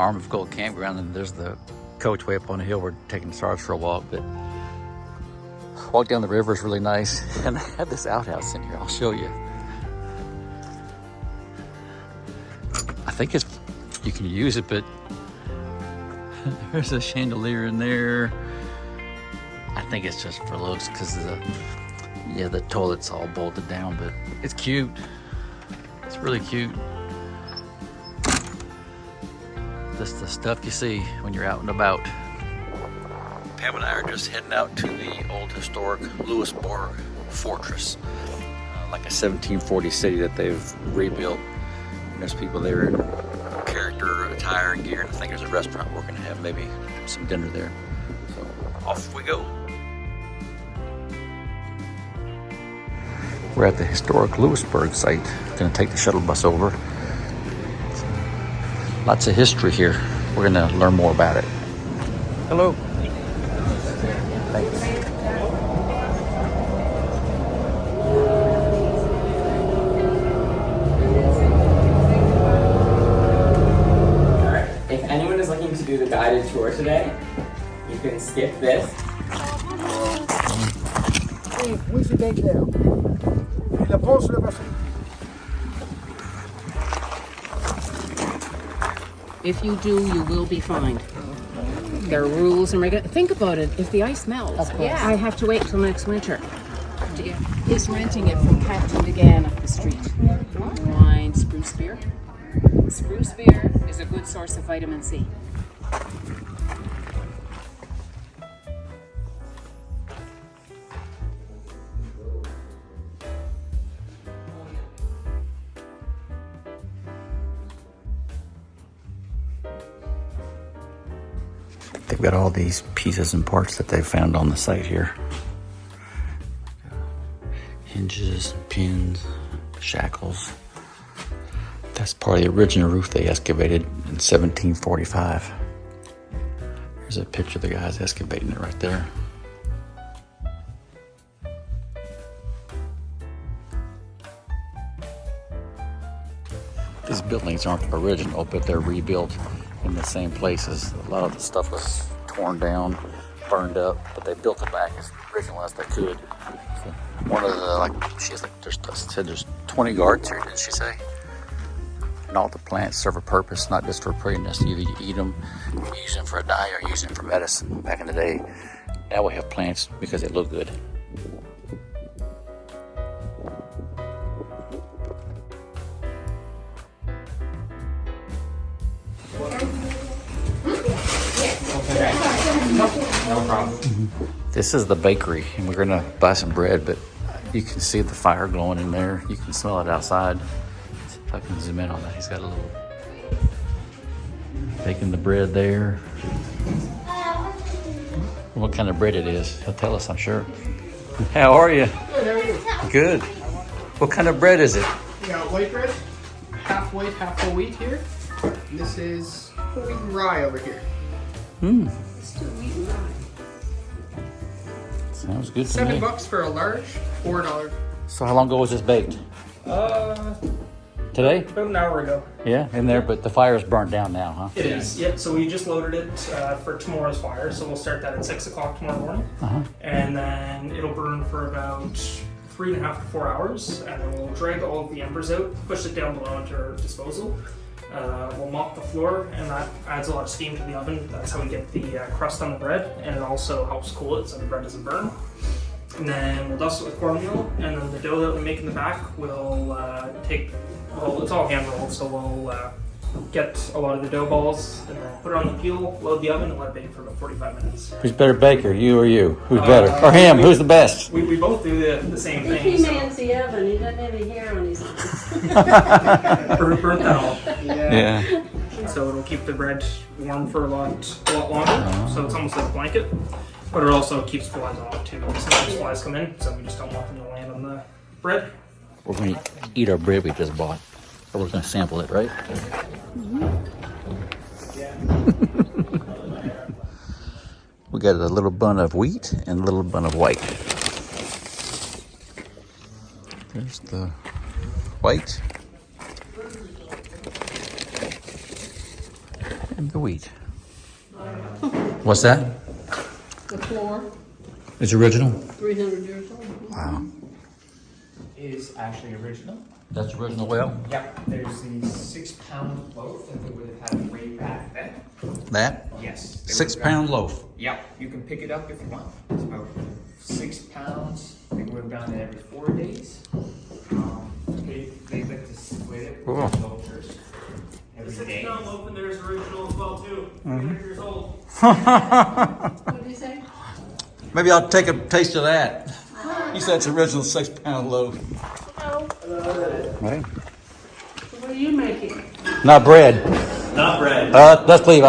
Arm of Gold campground, and there's the coach way up on the hill. We're taking Sarge for a walk, but walk down the river is really nice. And I have this outhouse in here. I'll show you. I think you can use it, but there's a chandelier in there. I think it's just for looks because the toilet's all bolted down, but it's cute. It's really cute. Just the stuff you see when you're out and about. Pam and I are just heading out to the old historic Louisbourg Fortress, like a 1740 city that they've rebuilt. And there's people there in character attire and gear, and I think there's a restaurant we're gonna have maybe some dinner there. So off we go. We're at the historic Louisbourg site. Gonna take the shuttle bus over. Lots of history here. We're gonna learn more about it. Hello. Thanks. Alright, if anyone is looking to do the guided tour today, you can skip this. Where's the bag there? La pose le passe. If you do, you will be fined. There are rules and regulations. Think about it. If the ice melts, I have to wait till next winter to get. He's renting it from Captain DeGan up the street. Wine, spruce beer. Spruce beer is a good source of vitamin C. They've got all these pieces and parts that they found on the site here. Hinges, pins, shackles. That's part of the original roof they excavated in 1745. There's a picture of the guys excavating it right there. These buildings aren't original, but they're rebuilt in the same places. A lot of the stuff was torn down, burned up, but they built it back as original as they could. So one of the, there's 20 guards here, didn't she say? And all the plants serve a purpose, not just for prettiness. Either you eat them, you use them for a dye, or use them for medicine. Back in the day, now we have plants because they look good. No problem. This is the bakery, and we're gonna buy some bread, but you can see the fire glowing in there. You can smell it outside. See if I can zoom in on that. He's got a little baking the bread there. What kind of bread it is, he'll tell us, I'm sure. How are you? Good, how are you? Good. What kind of bread is it? We got white bread, half white, half whole wheat here. And this is whole wheat and rye over here. Sounds good to me. $7 for a large, $4. So how long ago was this baked? Today? About an hour ago. Yeah, in there, but the fire's burnt down now, huh? It is, yep. So we just loaded it for tomorrow's fire. So we'll start that at 6 o'clock tomorrow morning. And then it'll burn for about 3.5 to 4 hours. And then we'll drag all of the embers out, push it down below into our disposal. We'll mop the floor, and that adds a lot of steam to the oven. That's how we get the crust on the bread, and it also helps cool it so the bread doesn't burn. And then we'll dust it with cornmeal, and then the dough that we make in the back we'll it's all hand rolled, so we'll get a lot of the dough balls and then put it on the peel, load the oven, and let it bake for about 45 minutes. Who's better baker, you or you? Who's better? Or him? Who's the best? We both do the same thing. He mans the oven. He doesn't have any hair on his arms. Burnt that all. Yeah. So it'll keep the bread warm for a lot longer. So it's almost like a blanket. But it also keeps flies off too. Sometimes flies come in, so we just don't want them to land on the bread. We're going to eat our bread we just bought. Or we're going to sample it, right? We got a little bun of wheat and a little bun of white. There's the white. And the wheat. What's that? The floor, It's original? 300 years old. Wow. Is actually original. That's original well? Yep. There's the 6-pound loaf that they would have had way back then. That? Yes. they 6 would have pound loaf. Yep. You can pick it up if you want. It's about 6 pounds. They would have done it every 4 days. They like to split it Cool. with cultures every day. loaf in there is original as well too. 300 years old. What do you say? Maybe I'll take a taste of that. He said it's original 6 pound loaf. Right? So what are you making? Not bread. Not bread. Let's leave.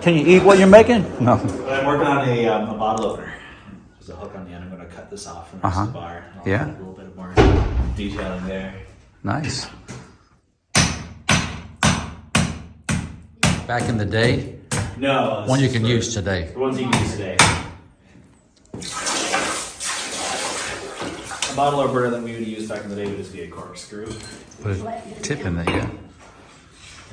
Can you eat what you're making? No. I'm working on a bottle opener. There's a hook on the end. I'm going to cut this off from the rest of the bar. I'll Yeah. add a little bit more detailing there. Nice. Back in the day, No. this one you is can for- use today. The ones you can use today. A bottle opener that we would use back in the day would just be a corkscrew. Put a tip in there, yeah.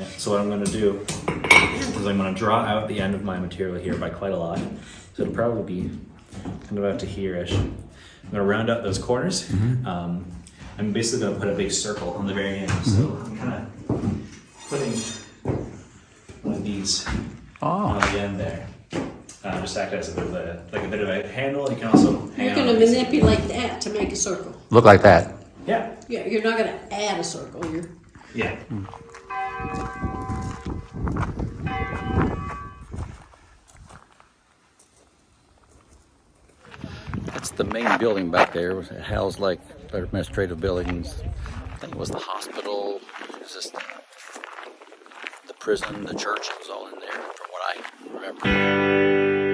Yeah, so what I'm going to do is I'm going to draw out the end of my material here by quite a lot. So it'll probably be kind of out to here-ish. I'm going to round out those corners. I'm basically going to put a big circle on the very end. So I'm kind of putting one of these on the end there. Just act as a bit of a handle. You can also hang You're out going to on these. manipulate that to make a circle. Look like that. Yeah. Yeah, you're not going to add a circle. You're Yeah. That's the main building back there. It housed like administrative buildings. I think it was the hospital. It was just the prison, the church. It was all in there from what I remember.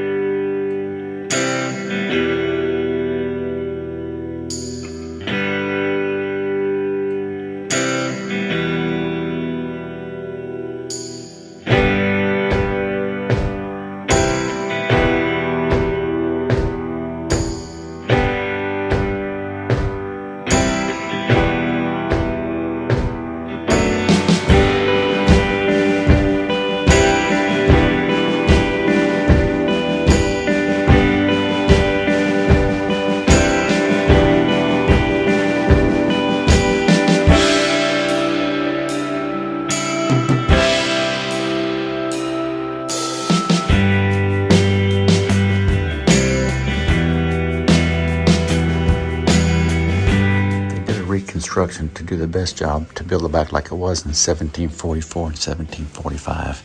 Reconstruction to do the best job to build it back like it was in 1744 and 1745.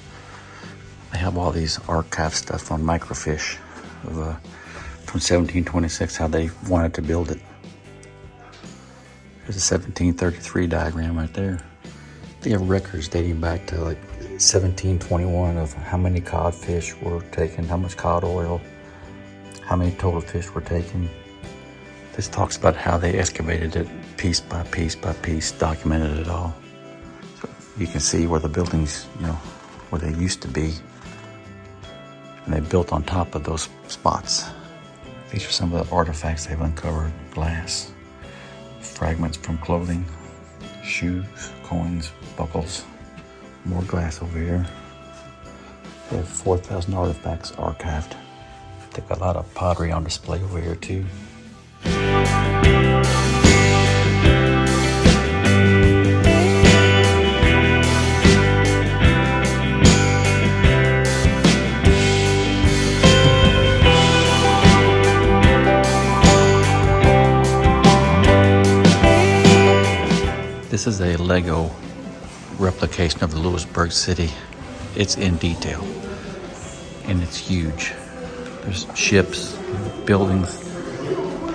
They have all these archive stuff on microfiche of, from 1726, how they wanted to build it. There's a 1733 diagram right there. They have records dating back to like 1721 of how many codfish were taken, how much cod oil, how many total fish were taken. This talks about how they excavated it piece by piece by piece, documented it all. So you can see where the buildings, where they used to be. And they built on top of those spots. These are some of the artifacts they've uncovered. Glass, fragments from clothing, shoes, coins, buckles. More glass over here. They have 4,000 artifacts archived. They've got a lot of pottery on display over here too. This is a Lego replication of the Louisbourg city. It's in detail and it's huge. There's ships, buildings.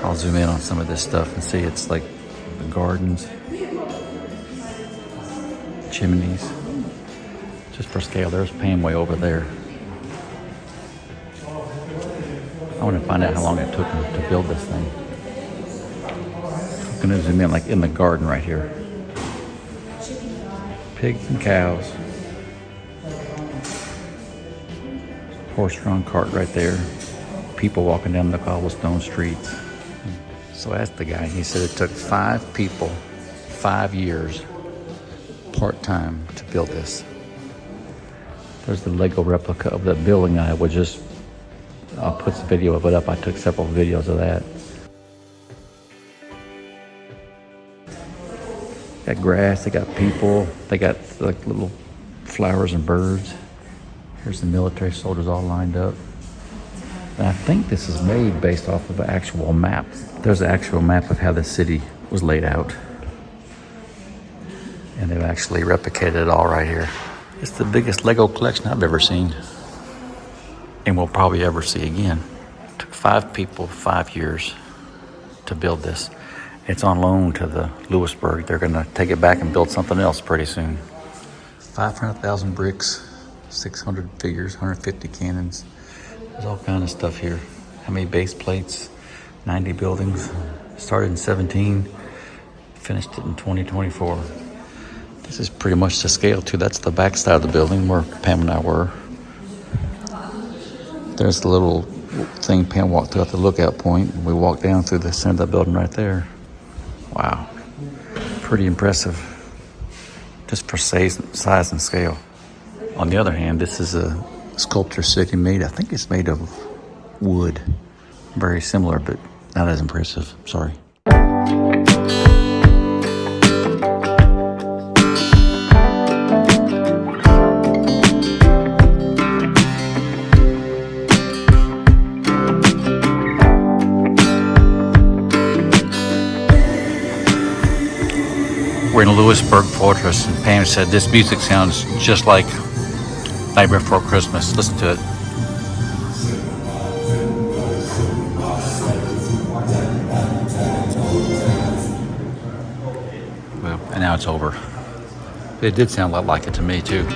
I'll zoom in on some of this stuff and see it's like the gardens, chimneys. Just for scale, there's Panway over there. I want to find out how long it took them to build this thing. I'm gonna zoom in like in the garden right here. Pigs and cows. Horse-drawn cart right there. People walking down the cobblestone streets. So I asked the guy, he said it took 5 people, 5 years, part-time to build this. There's the Lego replica of that building. I'll put the video of it up. I took several videos of that. Got grass, they got people, they got like little flowers and birds. Here's the military soldiers all lined up. And I think this is made based off of an actual map. There's an actual map of how the city was laid out. And they've actually replicated it all right here. It's the biggest Lego collection I've ever seen. And we'll probably ever see again. It took 5 people, 5 years to build this. It's on loan to the Louisbourg. They're gonna take it back and build something else pretty soon. 500,000 bricks, 600 figures, 150 cannons. There's all kind of stuff here. How many base plates? 90 buildings. Started in 17, finished it in 2024. This is pretty much the scale too. That's the back side of the building where Pam and I were. There's the little thing Pam walked through at the lookout point. We walked down through the center of the building right there. Wow, pretty impressive, just for size and scale. On the other hand, this is a sculpture city made, I think it's made of wood. Very similar, but not as impressive, sorry. We're in Louisbourg Fortress, and Pam said this music sounds just like Nightmare Before Christmas. Listen to it. Well, and now it's over. It did sound a lot like it to me too.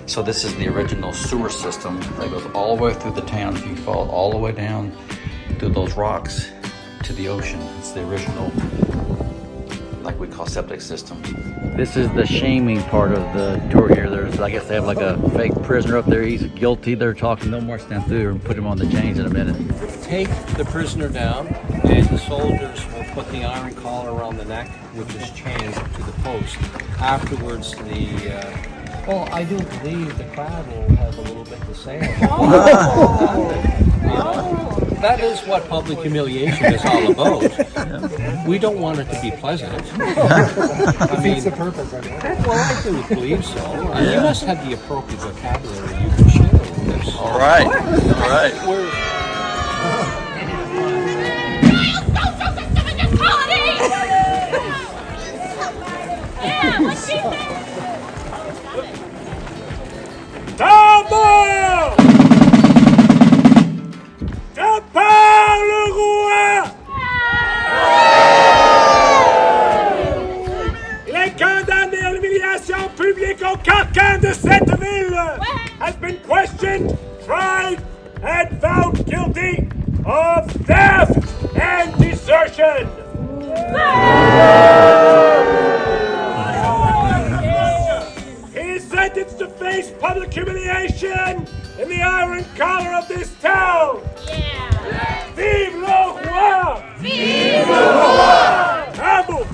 So this is the original sewer system that goes all the way through the town. If you follow all the way down through those rocks to the ocean, it's the original, like we call septic system. This is the shaming part of the tour here. There's, I guess they have like a fake prisoner up there. He's guilty. They're talking no more, stand through and put him on the chains in a minute. Take the prisoner down, and the soldiers will put the iron collar around the neck, which is chained to the post. Afterwards, well, I do believe the crowd will have a little bit to say about it. That is what public humiliation is all about. We don't want it to be pleasant. Defeats the purpose, right? Well, I do believe so. You must have the appropriate vocabulary you can share with this. All right, all right. Tambour! Je parle le roi! Les condamnés à l'humiliation publique au carcan de cette ville has been questioned, tried, and found guilty of theft and desertion. He is sentenced to face public humiliation in the iron collar of this town. Yeah. Vive le roi! Vive le roi! Bravo!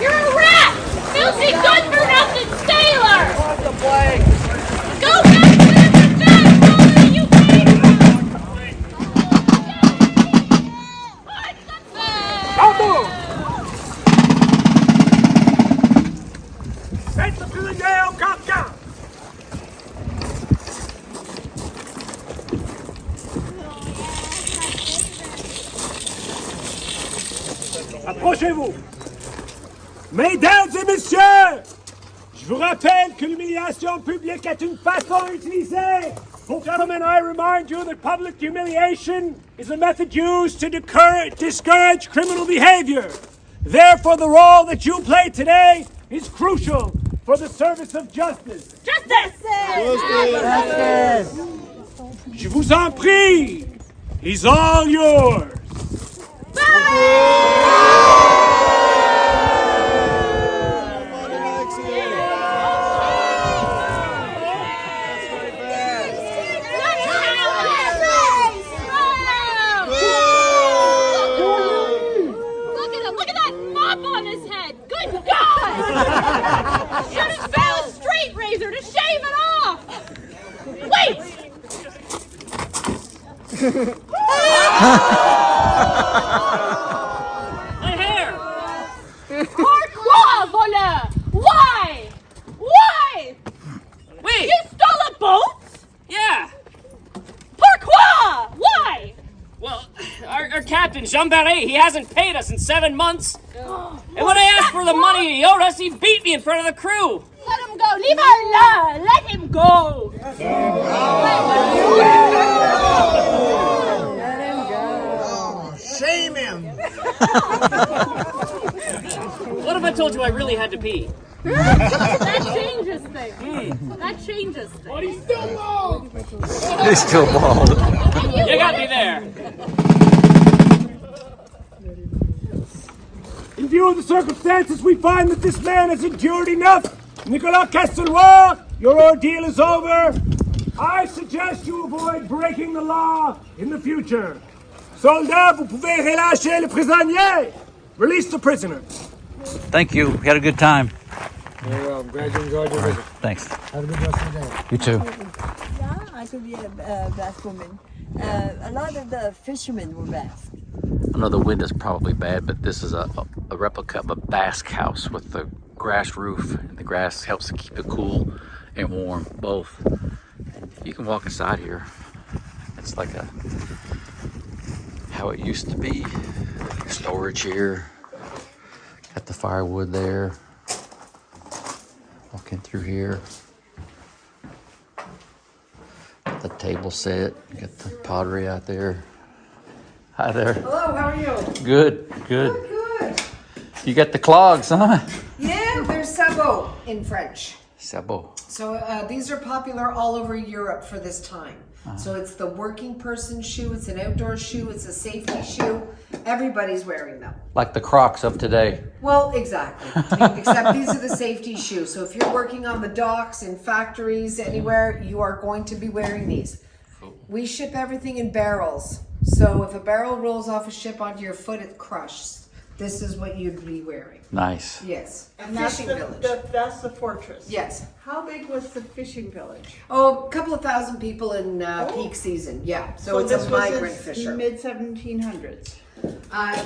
You're a rat! Filthy good-for-nothing sailor! What the plague? Go back to the town where you came from! Bravo! Faites le prisonnier au carcan! Approchez-vous! Mesdames et messieurs, Je vous rappelle que l'humiliation publique est une façon utilisée. Gentlemen, I remind you that public humiliation is a method used to discourage criminal behavior. Therefore, the role that you play today is crucial for the service of justice. Justice! Je vous en prie. He's all yours. Look at that mop on his head! Good God! Should have found a straight razor to shave it off! Wait! My hair! Pourquoi, voleur? Why? Why? Wait! You stole a boat? Yeah! Pourquoi? Why? Well, our captain, Jean Barret, he hasn't paid us in 7 months. And when I asked for the money he owed us, he beat me in front of the crew. Let him go. Leave her alone. Let him go. Shame him. What if I told you I really had to pee? That changes things. That changes things. But he's still bald. He's still bald. You got me there. In view of the circumstances, we find that this man has endured enough. Nicolas Castelroy, your ordeal is over. I suggest you avoid breaking the law in the future. Soldats, vous pouvez relâcher le prisonnier. Release the prisoner. Thank you. We had a good time. Very well. I'm glad you enjoyed your visit. Thanks. Have a good rest of the day. You too. Yeah, I could be a Basque woman. A lot of the fishermen were Basque. I know the wind is probably bad, but this is a replica of a Basque house with the grass roof, and the grass helps to keep it cool and warm, both. You can walk inside here. It's like how it used to be. Storage here. Got the firewood there. Walking through here. Got the table set. Got the pottery out there. Hi there. Hello, how are you? Good, good. Good. You got the clogs, huh? Yeah, they're sabots in French. Sabot. So these are popular all over Europe for this time. So it's the working person shoe, it's an outdoor shoe, it's a safety shoe. Everybody's wearing them. Like the Crocs of today. Well, exactly. Except these are the safety shoes. So if you're working on the docks, in factories, anywhere, you are going to be wearing these. We ship everything in barrels. So if a barrel rolls off a ship onto your foot, it crushes. This is what you'd be wearing. Nice. Yes. And that's that's the fortress. Yes. How big was the fishing village? Oh, a couple of thousand people in peak season. Yeah. So it's a migrant fisher. Mid 1700s.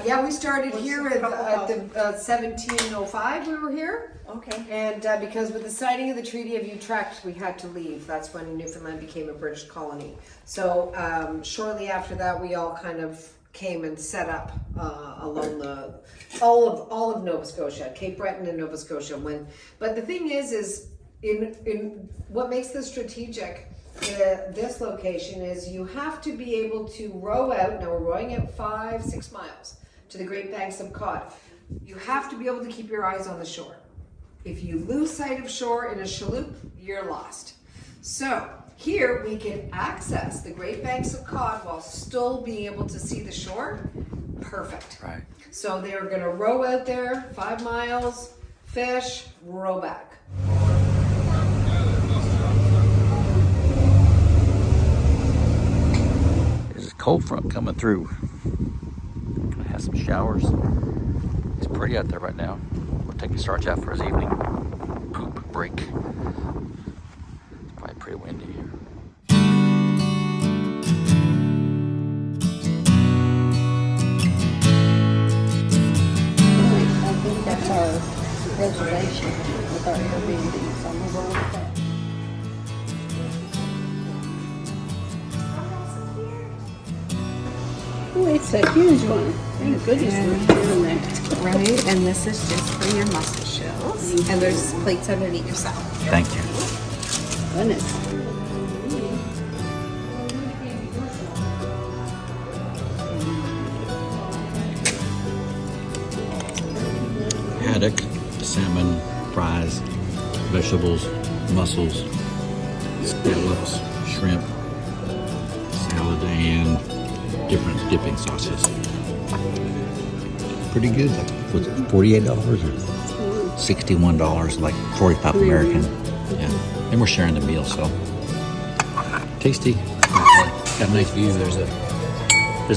Yeah, we started here at 1705. We were here. Okay. And because with the signing of the Treaty of Utrecht, we had to leave. That's when Newfoundland became a British colony. So shortly after that, we all kind of came and set up along all of Nova Scotia, Cape Breton and Nova Scotia. But the thing is in what makes this strategic, this location is you have to be able to row out. Now we're rowing out 5-6 miles to the Great Banks of Cod. You have to be able to keep your eyes on the shore. If you lose sight of shore in a chaloupe, you're lost. So here we can access the Great Banks of Cod while still being able to see the shore. Perfect. Right. So they're going to row out there 5 miles, fish, row back. There's a cold front coming through. Gonna have some showers. It's pretty out there right now. We're taking Sarge out for his evening poop break. It's probably pretty windy here. I think that's our reservation with our Airbnb, so I'm gonna go with that. Oh, it's a huge one. Thank goodness we're doing that. Right, and this is just for your mussel shells. And there's plates underneath your salad. Thank you. Goodness. Haddock, salmon, fries, vegetables, mussels, scallops, shrimp, salad, and different dipping sauces. Pretty good. Like, was it $48 or $61? Like 45 American. Yeah. And we're sharing the meal, so tasty. Got a nice view. There's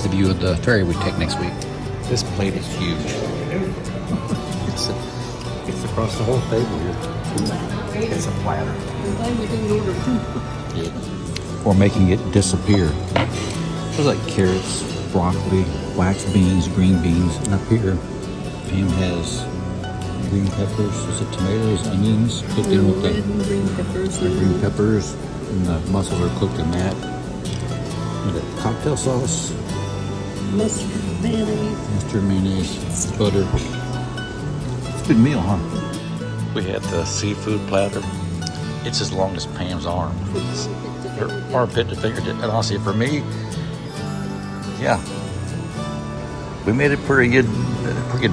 the view of the ferry we take next week. This plate is huge. It's across the whole table here. It's a platter. Yeah. We're making it disappear. There's like carrots, broccoli, wax beans, green beans, and up here, Pam has green peppers, is it tomatoes, onions, cooked in with the green peppers, and the mussels are cooked in that. And the cocktail sauce, mustard mayonnaise, butter. It's a good meal, huh? We had the seafood platter. It's as long as Pam's arm. Her armpit to fingertip. And honestly, for me, yeah, we made a pretty good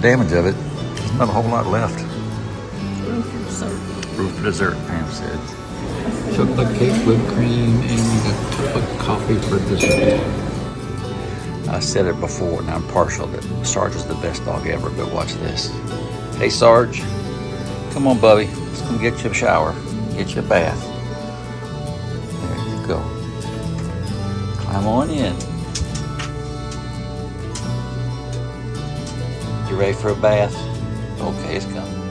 damage of it. There's not a whole lot left. Room for dessert, Pam said. Chocolate cake, whipped cream, and a cup of coffee for dessert. I said it before, and I'm partial that Sarge is the best dog ever, but watch this. Hey, Sarge, come on, Bubby. Let's come get you a shower, get you a bath. There you go. Climb on in. You ready for a bath? Okay, it's coming.